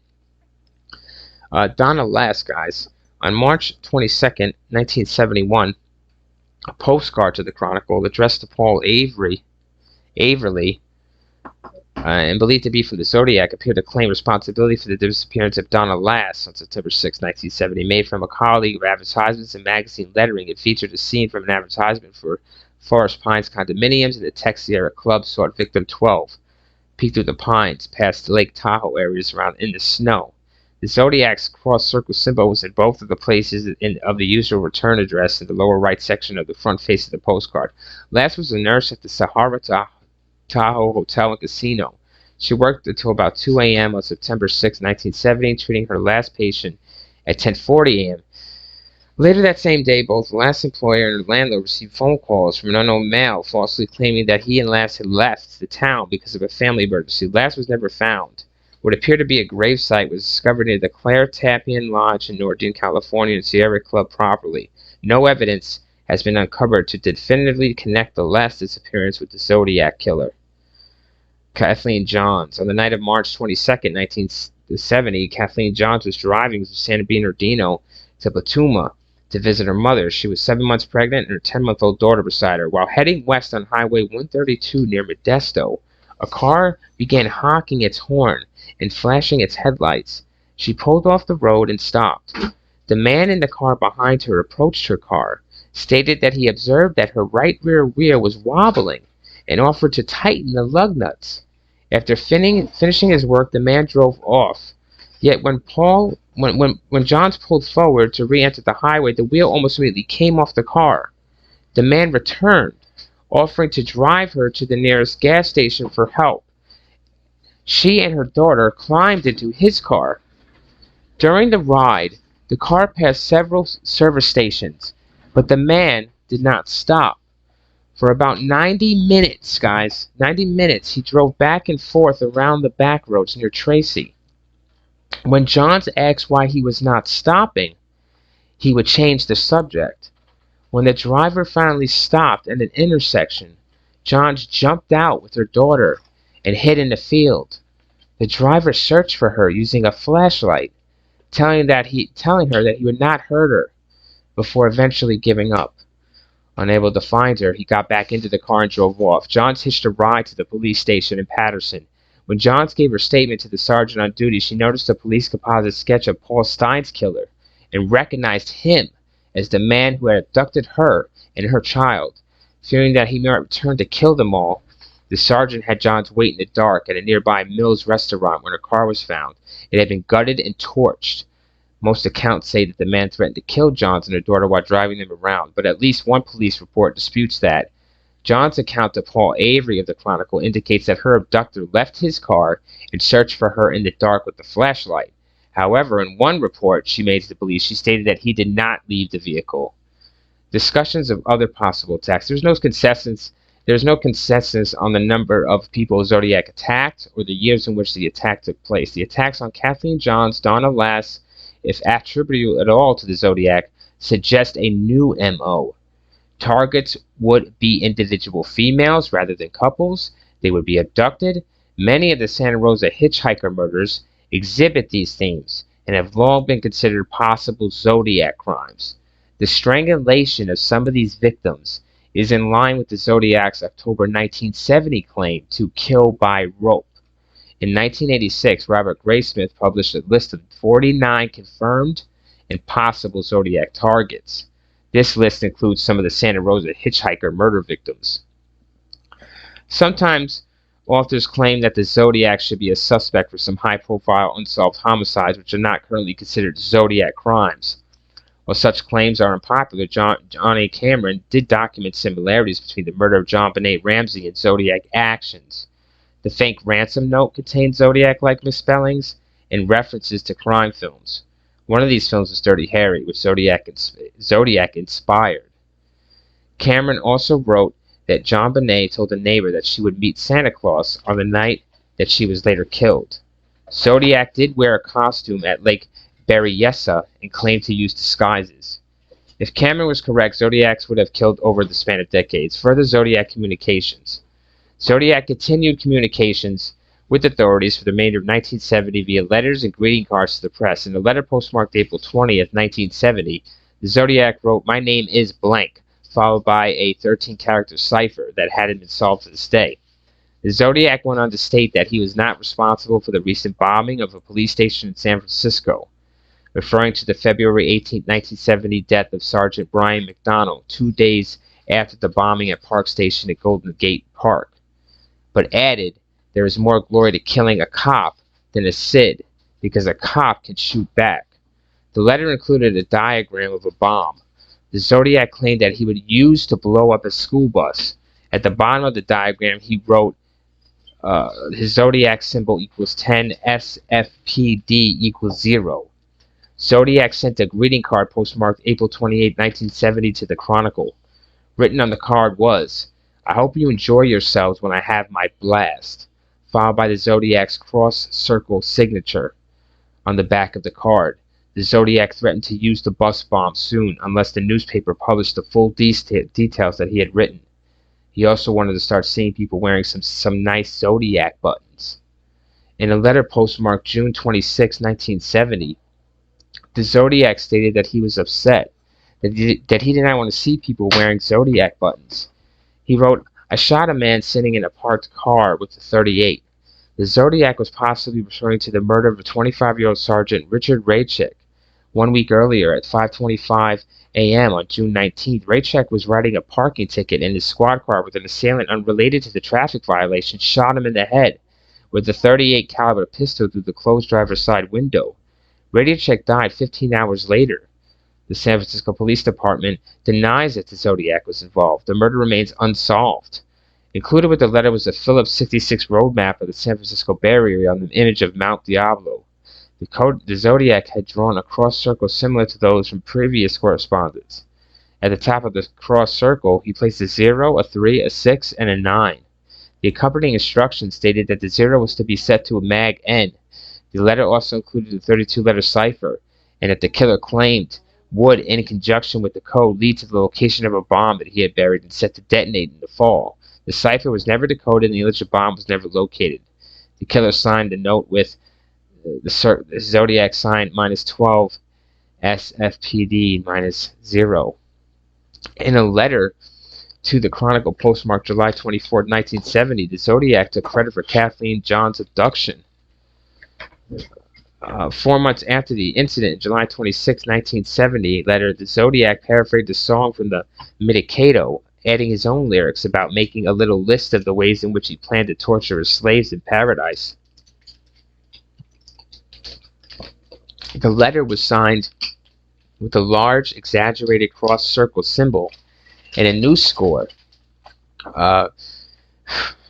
Donna Lass, guys. On March 22nd, 1971, a postcard to the Chronicle addressed to Paul Averley, and believed to be from the Zodiac, appeared to claim responsibility for the disappearance of Donna Lass on September 6, 1970. Made from a colleague of advertisements and magazine lettering, it featured a scene from an advertisement for Forest Pines condominiums, and the Tex Sierra Club sought victim 12. Peeked through the pines, past Lake Tahoe areas around in the snow. The Zodiac's cross-circle symbol was in both of the places of the usual return address in the lower right section of the front face of the postcard. Lass was a nurse at the Sahara Tahoe Hotel and Casino. She worked until about 2 a.m. on September 6, 1970, treating her last patient at 10:40 a.m. Later that same day, both Lass' employer and landlord received phone calls from an unknown male falsely claiming that he and Lass had left the town because of a family emergency. Lass was never found. What appeared to be a gravesite was discovered near the Claire Tappian Lodge in Northern California and Sierra Club property. No evidence has been uncovered to definitively connect the last disappearance with the Zodiac Killer. Kathleen Johns. On the night of March 22nd, 1970, Kathleen Johns was driving from San Bernardino to Platuma to visit her mother. She was 7 months pregnant and her 10-month-old daughter beside her. While heading west on Highway 132 near Modesto, a car began honking its horn and flashing its headlights. She pulled off the road and stopped. The man in the car behind her approached her car, stated that he observed that her right rear wheel was wobbling, and offered to tighten the lug nuts. After finishing his work, the man drove off. Yet when Johns pulled forward to re-enter the highway, the wheel almost immediately came off the car. The man returned, offering to drive her to the nearest gas station for help. She and her daughter climbed into his car. During the ride, the car passed several service stations, but the man did not stop. For about 90 minutes, guys, 90 minutes, he drove back and forth around the back roads near Tracy. When Johns asked why he was not stopping, he would change the subject. When the driver finally stopped at an intersection, Johns jumped out with her daughter and hid in the field. The driver searched for her using a flashlight, telling her that he would not hurt her, before eventually giving up. Unable to find her, he got back into the car and drove off. Johns hitched a ride to the police station in Patterson. When Johns gave her statement to the sergeant on duty, she noticed a police composite sketch of Paul Stine's killer and recognized him as the man who had abducted her and her child. Fearing that he might return to kill them all, The sergeant had Johns wait in the dark at a nearby Mills restaurant when her car was found. It had been gutted and torched. Most accounts say that the man threatened to kill Johns and her daughter while driving them around, but at least one police report disputes that. John's account to Paul Avery of the Chronicle indicates that her abductor left his car and searched for her in the dark with a flashlight. However, in one report she made to the police, she stated that he did not leave the vehicle. Discussions of other possible attacks. There's no consensus on the number of people Zodiac attacked or the years in which the attack took place. The attacks on Kathleen Johns, Donna Lass, if attributable at all to the Zodiac, suggest a new MO. Targets would be individual females rather than couples. They would be abducted. Many of the Santa Rosa hitchhiker murders exhibit these themes and have long been considered possible Zodiac crimes. The strangulation of some of these victims is in line with the Zodiac's October 1970 claim to kill by rope. In 1986, Robert Graysmith published a list of 49 confirmed and possible Zodiac targets. This list includes some of the Santa Rosa hitchhiker murder victims. Sometimes authors claim that the Zodiac should be a suspect for some high-profile unsolved homicides which are not currently considered Zodiac crimes. While such claims are unpopular, John A. Cameron did document similarities between the murder of John Benet Ramsey and Zodiac actions. The fake ransom note contained Zodiac-like misspellings and references to crime films. One of these films was Dirty Harry, which Zodiac inspired. Cameron also wrote that John Benet told a neighbor that she would meet Santa Claus on the night that she was later killed. Zodiac did wear a costume at Lake Berryessa and claimed to use disguises. If Cameron was correct, Zodiacs would have killed over the span of decades. Further Zodiac communications. Zodiac continued communications with authorities for the remainder of 1970 via letters and greeting cards to the press. In a letter postmarked April 20th, 1970, the Zodiac wrote, "My name is blank," followed by a 13-character cipher that hadn't been solved to this day. The Zodiac went on to state that he was not responsible for the recent bombing of a police station in San Francisco, referring to the February 18, 1970 death of Sergeant Brian McDonald 2 days after the bombing at Park Station at Golden Gate Park, but added, "There is more glory to killing a cop than a Sid, because a cop can shoot back." The letter included a diagram of a bomb. The Zodiac claimed that he would use to blow up a school bus. At the bottom of the diagram, he wrote his Zodiac symbol equals 10, SFPD equals 0. Zodiac sent a greeting card postmarked April 28, 1970 to the Chronicle. Written on the card was, "I hope you enjoy yourselves when I have my blast," followed by the Zodiac's cross-circle signature on the back of the card. The Zodiac threatened to use the bus bomb soon unless the newspaper published the full details that he had written. He also wanted to start seeing people wearing some nice Zodiac buttons. In a letter postmarked June 26, 1970, the Zodiac stated that he was upset, that he did not want to see people wearing Zodiac buttons. He wrote, "I shot a man sitting in a parked car with a .38. The Zodiac was possibly referring to the murder of a 25-year-old Sergeant Richard Raychek. 1 week earlier, at 5:25 a.m. on June 19th, Raychek was writing a parking ticket in his squad car with an assailant unrelated to the traffic violation shot him in the head with a .38 caliber pistol through the closed driver's side window. Raychek died 15 hours later. The San Francisco Police Department denies that the Zodiac was involved. The murder remains unsolved. Included with the letter was a Phillips 66 road map of the San Francisco Bay Area on the image of Mount Diablo. The Zodiac had drawn a cross circle similar to those from previous correspondence. At the top of the cross circle, he placed a 0, a 3, a 6, and a 9. The accompanying instructions stated that the 0 was to be set to a mag N. The letter also included a 32-letter cipher, and that the killer claimed would, in conjunction with the code, lead to the location of a bomb that he had buried and set to detonate in the fall. The cipher was never decoded, and the alleged bomb was never located. The killer signed the note with the Zodiac sign -12, SFPD -0. In a letter to the Chronicle postmarked July 24, 1970, the Zodiac took credit for Kathleen Johns' abduction. 4 months after the incident, July 26, 1970, letter, the Zodiac paraphrased a song from the Mikado adding his own lyrics about making a little list of the ways in which he planned to torture his slaves in paradise. The letter was signed with a large, exaggerated cross-circle symbol and a new score.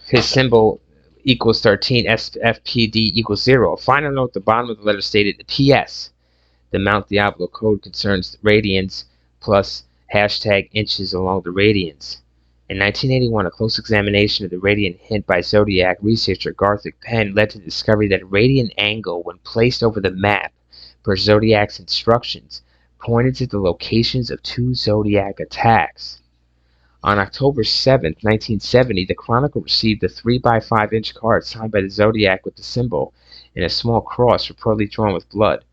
His symbol equals 13, FPD equals 0. A final note at the bottom of the letter stated, P.S. The Mount Diablo code concerns radians plus hashtag inches along the radians. In 1981, a close examination of the radian hint by Zodiac researcher Garthik Penn led to the discovery that a radian angle, when placed over the map per Zodiac's instructions, pointed to the locations of 2 Zodiac attacks. On October 7, 1970, the Chronicle received a 3x5-inch card signed by the Zodiac with the symbol and a small cross reportedly drawn with blood.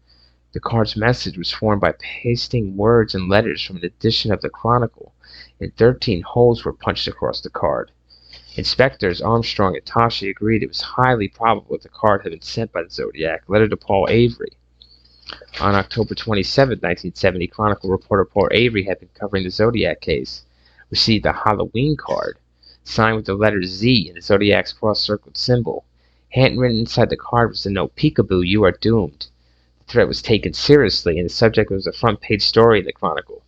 The card's message was formed by pasting words and letters from an edition of the Chronicle, and 13 holes were punched across the card. Inspectors Armstrong and Tashi agreed it was highly probable that the card had been sent by the Zodiac, letter to Paul Avery. On October 27, 1970, Chronicle reporter Paul Avery had been covering the Zodiac case, received a Halloween card, signed with the letter Z and the Zodiac's cross-circled symbol. Handwritten inside the card was the note, "Peekaboo, you are doomed." The threat was taken seriously, and the subject was a front-page story in the Chronicle.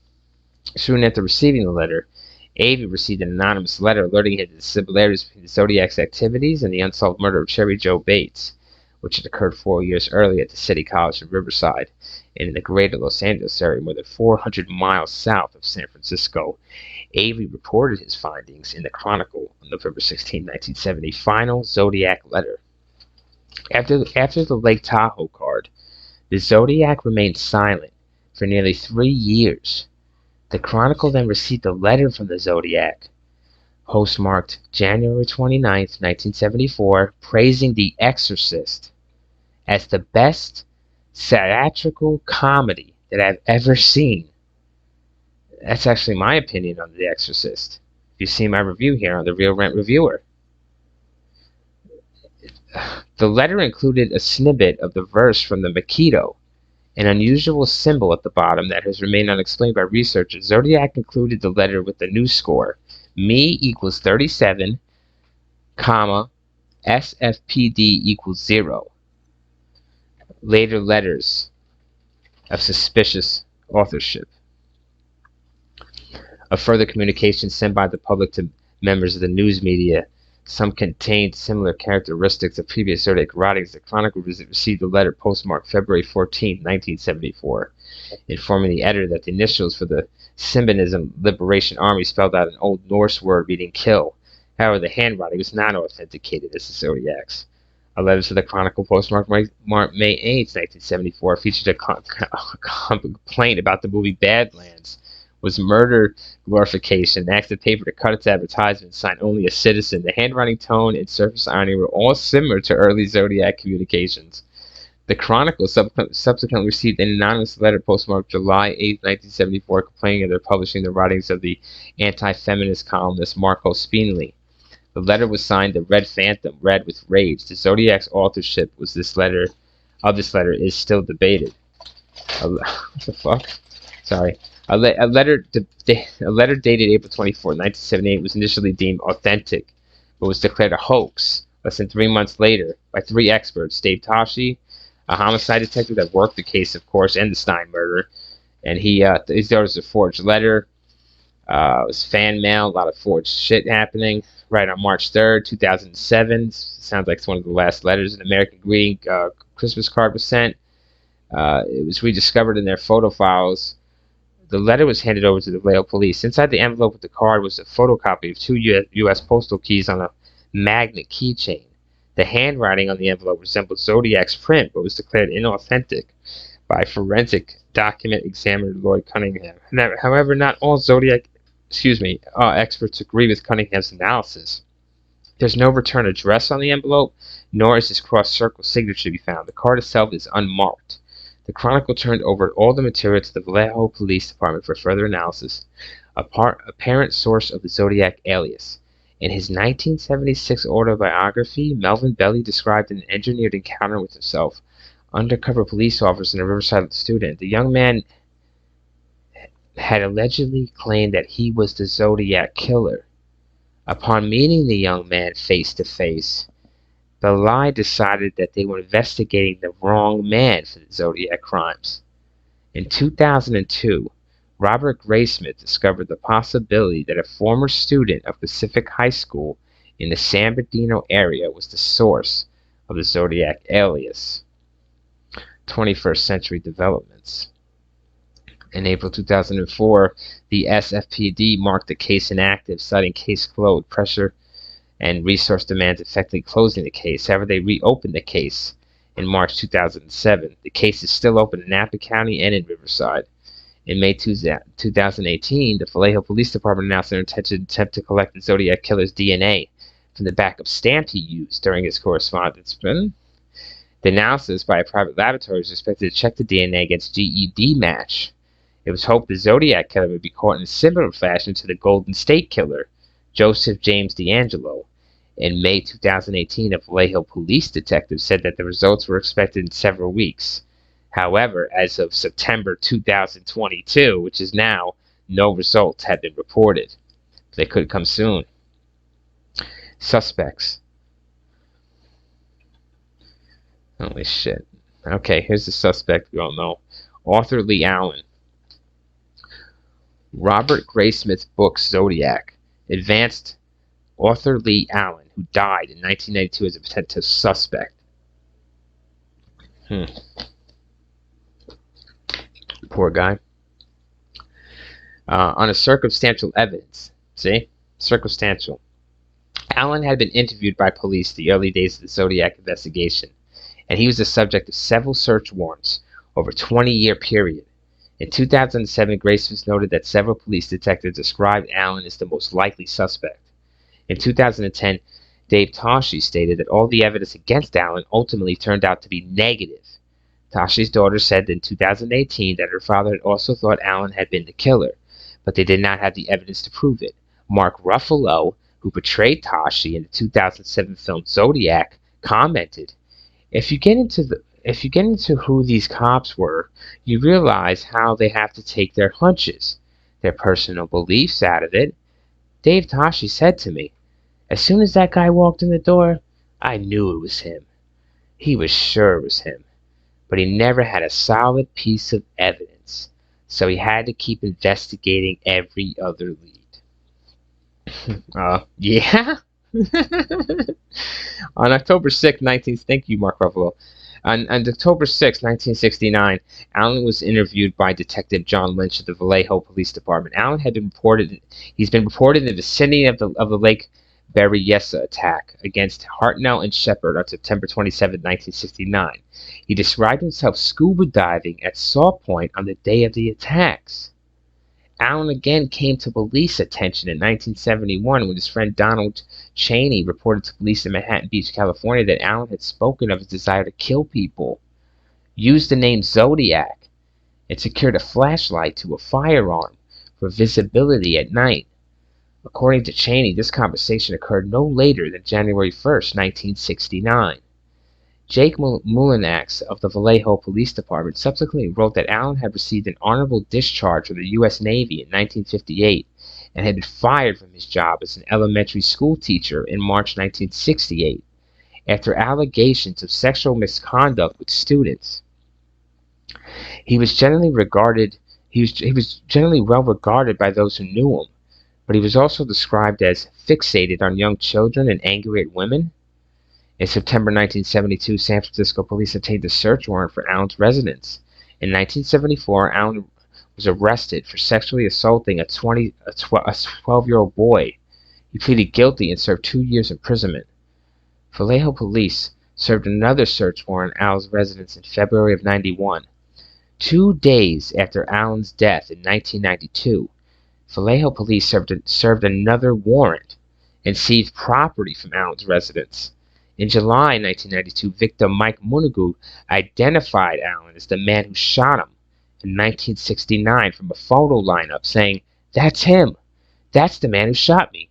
Soon after receiving the letter, Avery received an anonymous letter alerting him to the similarities between the Zodiac's activities and the unsolved murder of Cherry Joe Bates, which had occurred 4 years earlier at the City College in Riverside and in the greater Los Angeles area more than 400 miles south of San Francisco. Avery reported his findings in the Chronicle on November 16, 1970. Final Zodiac letter. After the Lake Tahoe card, the Zodiac remained silent for nearly 3 years. The Chronicle then received a letter from the Zodiac, postmarked January 29, 1974, praising The Exorcist as the best satirical comedy that I've ever seen. That's actually my opinion on The Exorcist. If you see my review here on the Real Rent Reviewer. The letter included a snippet of the verse from the Mikado, an unusual symbol at the bottom that has remained unexplained by researchers. Zodiac concluded the letter with the new score, me equals 37, comma, SFPD equals 0. Later letters of suspicious authorship. A further communication sent by the public to members of the news media. Some contained similar characteristics of previous Zodiac writings. The Chronicle received a letter postmarked February 14, 1974, informing the editor that the initials for the Symbolism Liberation Army spelled out an Old Norse word meaning kill. However, the handwriting was not authenticated as the Zodiac's. A letter to the Chronicle postmarked May 8, 1974 featured a complaint about the movie Badlands. Was murder glorification, and asked the paper to cut its advertisement, signed only a citizen. The handwriting, tone, and surface irony were all similar to early Zodiac communications. The Chronicle subsequently received an anonymous letter postmarked July 8, 1974, complaining of their publishing the writings of the anti-feminist columnist Marco Spinelli. The letter was signed the Red Phantom, red with rage. The Zodiac's authorship of this letter is still debated. What the fuck? Sorry. A letter dated April 24, 1978 was initially deemed authentic, but was declared a hoax less than 3 months later by 3 experts: Dave Tashi, a homicide detective that worked the case, of course, and the Stein murder, and his there was a forged letter. It was fan mail, a lot of forged shit happening. Right on March 3rd, 2007, sounds like it's one of the last letters. An American greeting Christmas card was sent. It was rediscovered in their photo files. The letter was handed over to the Vallejo police. Inside the envelope with the card was a photocopy of 2 U.S. postal keys on a magnet keychain. The handwriting on the envelope resembled Zodiac's print, but was declared inauthentic by forensic document examiner Lloyd Cunningham. However, not all Zodiac experts agree with Cunningham's analysis. There's no return address on the envelope, nor is his cross-circle signature to be found. The card itself is unmarked. The Chronicle turned over all the material to the Vallejo Police Department for further analysis. A apparent source of the Zodiac alias. In his 1976 autobiography, Melvin Belli described an engineered encounter with himself, undercover police officer, and a Riverside student. The young man had allegedly claimed that he was the Zodiac Killer. Upon meeting the young man face to face, the lie decided that they were investigating the wrong man for the Zodiac crimes. In 2002, Robert Graysmith discovered the possibility that a former student of Pacific High School in the San Bernardino area was the source of the Zodiac alias. 21st century developments. In April 2004, the SFPD marked the case inactive, citing case closed, pressure and resource demands effectively closing the case. However, they reopened the case in March 2007. The case is still open in Napa County and in Riverside. In May 2018, the Vallejo Police Department announced their intention to attempt to collect the Zodiac Killer's DNA from the backup stamp he used during his correspondence. The analysis by a private laboratory is expected to check the DNA against GED match. It was hoped the Zodiac Killer would be caught in a similar fashion to the Golden State Killer, Joseph James D'Angelo. In May 2018, a Vallejo police detective said that the results were expected in several weeks. However, as of September 2022, which is now, no results have been reported. They could come soon. Suspects. Holy shit. Okay, here's the suspect we all know. Arthur Lee Allen. Robert Graysmith's book Zodiac advanced Arthur Lee Allen, who died in 1992, as a potential suspect. Poor guy. On a circumstantial evidence. See? Circumstantial. Allen had been interviewed by police the early days of the Zodiac investigation, and he was the subject of several search warrants over a 20-year period. In 2007, Graysmith noted that several police detectives described Allen as the most likely suspect. In 2010, Dave Toschi stated that all the evidence against Allen ultimately turned out to be negative. Toschi's daughter said in 2018 that her father had also thought Allen had been the killer, but they did not have the evidence to prove it. Mark Ruffalo, who portrayed Toschi in the 2007 film Zodiac, commented, If you get into who these cops were, you realize how they have to take their hunches, their personal beliefs out of it. Dave Toschi said to me, as soon as that guy walked in the door, I knew it was him. He was sure it was him, but he never had a solid piece of evidence, so he had to keep investigating every other lead. Yeah? On October 6, thank you, Mark Ruffalo. On October 6, 1969, Allen was interviewed by Detective John Lynch of the Vallejo Police Department. Allen had been reported in the vicinity of the Lake Berryessa attack against Hartnell and Shepard on September 27, 1969. He described himself scuba diving at Salt Point on the day of the attacks. Allen again came to police attention in 1971 when his friend Donald Cheney reported to police in Manhattan Beach, California, that Allen had spoken of his desire to kill people, used the name Zodiac, and secured a flashlight to a firearm for visibility at night. According to Cheney, this conversation occurred no later than January 1st, 1969. Jake Mulinax of the Vallejo Police Department subsequently wrote that Allen had received an honorable discharge from the U.S. Navy in 1958 and had been fired from his job as an elementary school teacher in March 1968 after allegations of sexual misconduct with students. He was generally well regarded by those who knew him, but he was also described as fixated on young children and angry at women. In September 1972, San Francisco police obtained a search warrant for Allen's residence. In 1974, Allen was arrested for sexually assaulting a 12-year-old boy. He pleaded guilty and served 2 years imprisonment. Vallejo police served another search warrant at Allen's residence in February of 1991. 2 days after Allen's death in 1992, Vallejo police served another warrant and seized property from Allen's residence. In July 1992, victim Mike Munigu identified Allen as the man who shot him in 1969 from a photo lineup, saying, "That's him. That's the man who shot me."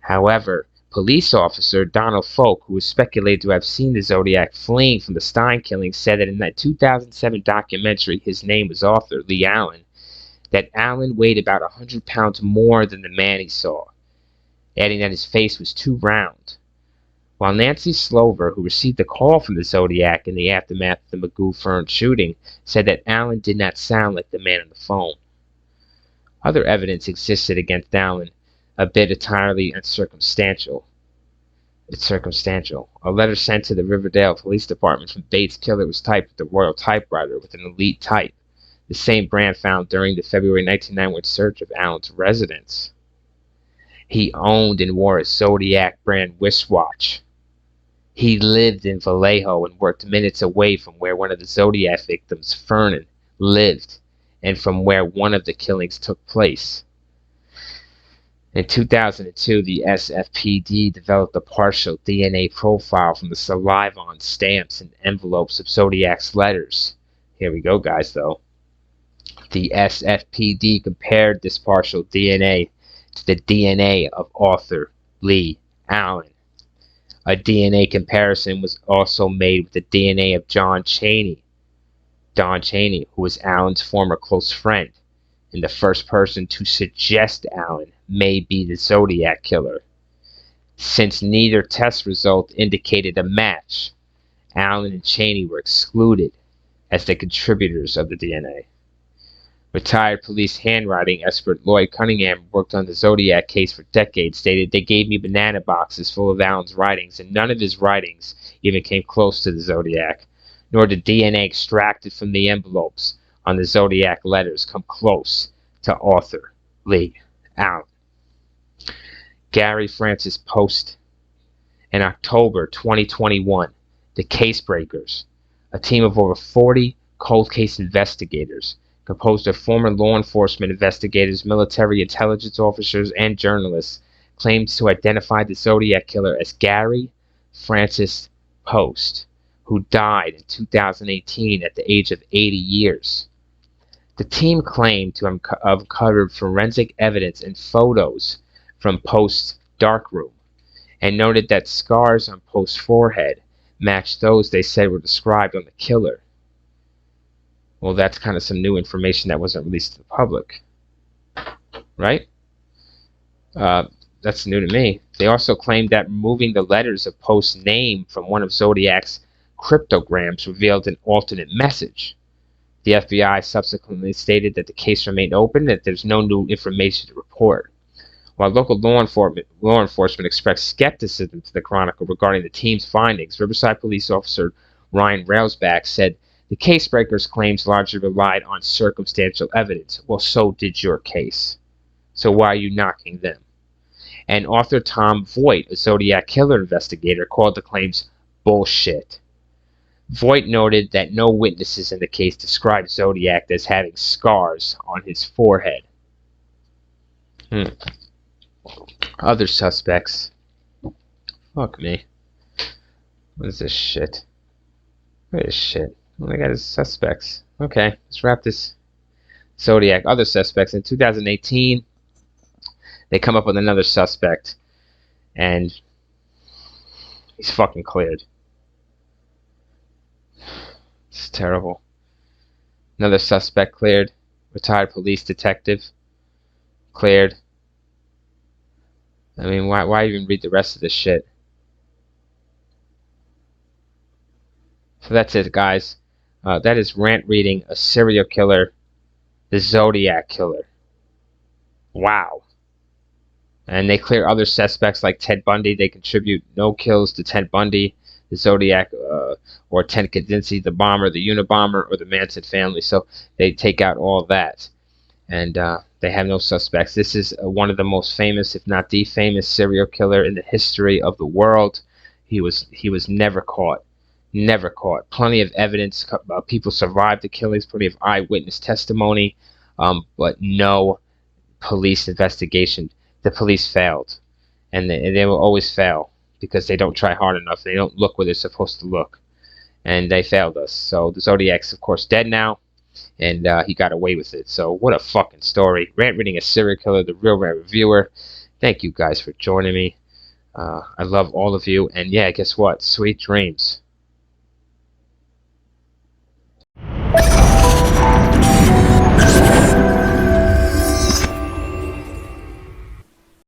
However, police officer Donald Folk, who was speculated to have seen the Zodiac fleeing from the Stein killing, said that in that 2007 documentary his name was Arthur Lee Allen. that Allen weighed about 100 pounds more than the man he saw, adding that his face was too round. While Nancy Slover, who received a call from the Zodiac in the aftermath of the Magoo Fern shooting, said that Allen did not sound like the man on the phone. Other evidence existed against Allen, a bit entirely uncircumstantial. It's circumstantial. A letter sent to the Riverdale Police Department from Bates Killer was typed with the Royal typewriter with an elite type, the same brand found during the February 1991 search of Allen's residence. He owned and wore a Zodiac brand wristwatch. He lived in Vallejo and worked minutes away from where one of the Zodiac victims, Fernan, lived, and from where one of the killings took place. In 2002, the SFPD developed a partial DNA profile from the saliva on stamps and envelopes of Zodiac's letters. Here we go, guys, though. The SFPD compared this partial DNA to the DNA of Arthur Lee Allen. A DNA comparison was also made with the DNA of John Chaney. Don Chaney, who was Allen's former close friend, and the first person to suggest Allen may be the Zodiac Killer. Since neither test result indicated a match, Allen and Chaney were excluded as the contributors of the DNA. Retired police handwriting expert Lloyd Cunningham worked on the Zodiac case for decades, stated, "They gave me banana boxes full of Allen's writings, and none of his writings even came close to the Zodiac, nor did DNA extracted from the envelopes on the Zodiac letters come close to Arthur Lee Allen." Gary Francis Post. In October 2021, the Casebreakers, a team of over 40 cold case investigators, composed of former law enforcement investigators, military intelligence officers, and journalists, claimed to identify the Zodiac Killer as Gary Francis Post, who died in 2018 at the age of 80 years. The team claimed to have uncovered forensic evidence and photos from Post's darkroom, and noted that scars on Post's forehead matched those they said were described on the killer. Well, that's kind of some new information that wasn't released to the public, right? That's new to me. They also claimed that removing the letters of Post's name from one of Zodiac's cryptograms revealed an alternate message. The FBI subsequently stated that the case remained open and that there's no new information to report. While local law enforcement expressed skepticism to the Chronicle regarding the team's findings, Riverside Police Officer Ryan Railsback said the Casebreakers' claims largely relied on circumstantial evidence. Well, so did your case. So why are you knocking them? And author Tom Voigt, a Zodiac Killer investigator, called the claims bullshit. Voigt noted that no witnesses in the case described Zodiac as having scars on his forehead. Other suspects. Fuck me. What is this shit? What is shit? All I got is suspects. Okay, let's wrap this. Zodiac. Other suspects. In 2018, they come up with another suspect, and he's fucking cleared. It's terrible. Another suspect cleared. Retired police detective cleared. I mean, why even read the rest of this shit? So that's it, guys. That is Rant reading a serial killer, the Zodiac Killer. Wow. And they clear other suspects like Ted Bundy. They contribute no kills to Ted Bundy, the Zodiac, or Ted Kaczynski, the bomber, the Unabomber, or the Manson family. So they take out all that. And they have no suspects. This is one of the most famous, if not the famous, serial killer in the history of the world. He was never caught. Never caught. Plenty of evidence. People survived the killings. Plenty of eyewitness testimony. But no police investigation. The police failed. And they will always fail because they don't try hard enough. They don't look where they're supposed to look. And they failed us. So the Zodiac's, of course, dead now. And he got away with it. So what a fucking story. Rant reading a serial killer, the Real Rant Reviewer. Thank you guys for joining me. I love all of you. And yeah, guess what? Sweet dreams.